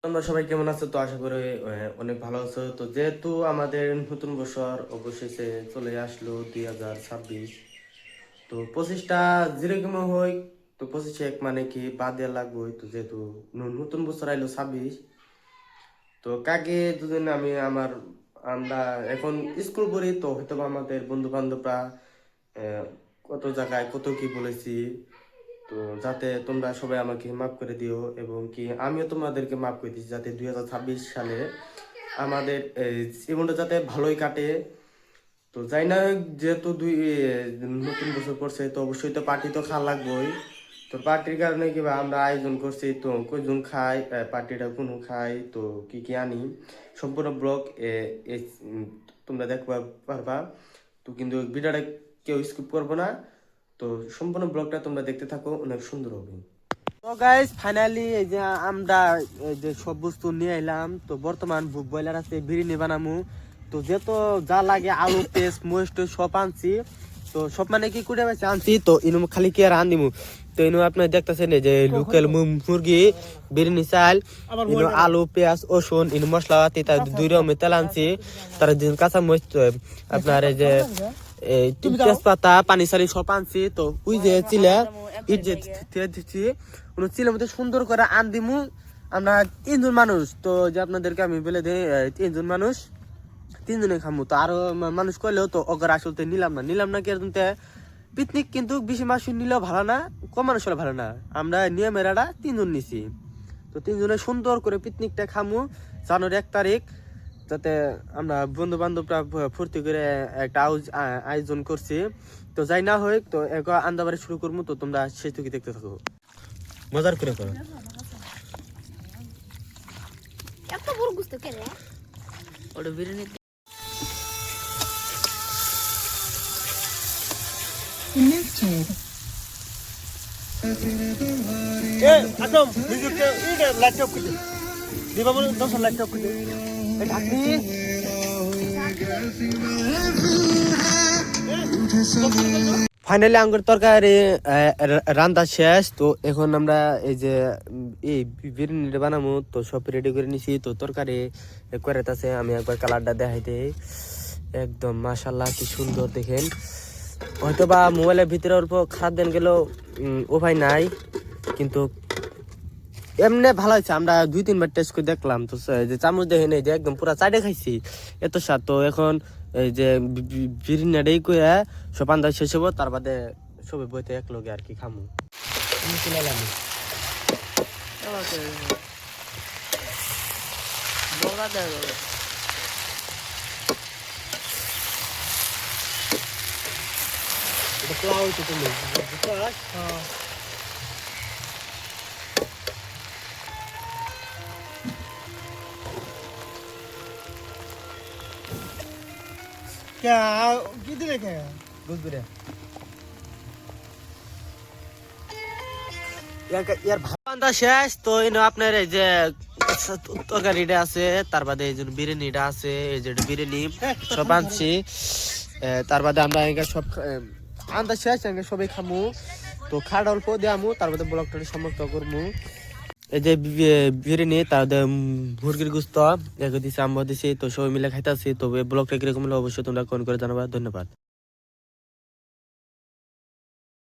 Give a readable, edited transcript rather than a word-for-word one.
তোমরা সবাই কেমন আছো? তো আশা করি অনেক ভালো আছো। তো যেহেতু আমাদের নতুন বছর অবশেষে চলে আসলো 2026, তো 25টা যেরকম হয়, তো 25 এক মানে কি বাদ দেওয়া লাগবে। তো যেহেতু নতুন বছর আইলো 26, তো কাকে দুদিন আমরা এখন স্কুল পড়ি, তো হয়তো বা আমাদের বন্ধু বান্ধবরা কত জায়গায় কত কি বলেছি। তো যাতে তোমরা সবাই আমাকে মাফ করে দিও, এবং কি আমিও তোমাদেরকে মাফ করে দিচ্ছি, যাতে 2026 সালে আমাদের জীবনটা যাতে ভালোই কাটে। তো যাই না হোক, যেহেতু নতুন বছর পড়ছে, তো অবশ্যই তো পার্টি তো খাওয়া লাগবেই। তো পার্টির কারণে কিবা আমরা আয়োজন করছি, তো কয়জন খাই, পার্টিটা কোনো খাই, তো কি কি আনি, সম্পূর্ণ ব্লগ তোমরা দেখবা পারবা। তো কিন্তু ভিডিওটা কেউ স্কিপ করবো না। তো সম্পূর্ণ ব্লগটা তোমরা দেখতে থাকো, অনেক সুন্দর হবে। তো গাইস ফাইনালি এই যে আমরা এই যে সব বস্তু নিয়ে এলাম। তো বর্তমান বয়লার আছে, বিরিয়ানি বানামু। তো যেহেতু যা লাগে আলু পেস্ট মোস্ট সব আনছি। তো সব মানে কি করে আনছি, তো ইনু খালি কি আর আন দিমু। তো ইনু আপনি দেখতেছেন এই যে লোকাল মুরগি, বিরিয়ানি চাল, ইনু আলু পেঁয়াজ রসুন, ইনু মশলা পাতি, তার 2 রকমের তেল আনছি। তার দিন কাঁচা মরিচ, আপনার এই যে তেজপাতা পানি সারি সব আনছি। তো ওই যে চিলা ইট যে দিচ্ছি, চিলের মধ্যে সুন্দর করে আন দিমু। আমরা 3 জন মানুষ, তো যে আপনাদেরকে আমি বলে দিই 3 জন মানুষ, 3 জনে খামু। তো আরো মানুষ করলেও তো অগর আসলতে নিলাম না কি পিকনিক কিন্তু বেশি মাস নিলেও ভালো না, কম মানুষ হলে ভালো না। আমরা নিয়মেরাটা 3 জন নিছি। তো 3 জনে সুন্দর করে পিকনিকটা খামু জানুয়ারি 1 তারিখ, যাতে আমরা বন্ধু বান্ধবরা ফুর্তি করে একটা আয়োজন করছি। তো যাই না হোক, তো এক আন্দাবারে শুরু করবো। তো তোমরা শেষ থেকে দেখতে থাকো, মজার করে করো। এত বড় গুস্ত কে রে? ওটা বিরিয়ানি Connected. একদম মিউজিকটা লাইট অফ করে দিবা, বলে 10 লাইট অফ করে এই ঢাকনি। ফাইনালি আঙ্গুর তরকারি রান্না শেষ। তো এখন আমরা এই যে এই বিরিয়ানিটা বানাবো, তো সব রেডি করে নিছি। তো তরকারি করে আছে, আমি একবার কালারটা দেখাইতে, একদম মাশাআল্লাহ কি সুন্দর দেখেন। হয়তো বা মোবাইলের ভিতরে অল্প খারাপ দেন গেলেও উপায় নাই, কিন্তু এমনি ভালো হয়েছে। আমরা 2-3 বার টেস্ট করে দেখলাম, তো যে চামচ দেখে নেই যে একদম পুরা চাটে খাইছি, এত স্বাদ। তো এখন এই যে বিরিয়ানিটাই করে সব আন্দাজ শেষ হবো, তার বাদে সবাই বইতে এক লগে আর কি খামু। বগা দে এটা ক্লাউ তো তুমি क्या किधर है क्या বুঝবি ইয়ার ভাত শেষ। তো আপনার এই যে তরকারিটা আছে, তার বাদে এই যে বিরিয়ানিটা আছে, এই যে বিরিয়ানি সব আনছি। তার বাদে আমরা সব আন্দা শেষ, সবাই খামু। তো খাড়া অল্প দেয়ামু, তার বাদে ব্লগটা সমাপ্ত করমু। এই যে বিরিয়ানি, তার মুরগির গুস্ত দিছি, আম্মা দিছি, তো সবাই মিলে খাইতেছি। তো ব্লগটা কিরকম হলো অবশ্যই তোমরা কমেন্ট করে জানাবা। ধন্যবাদ।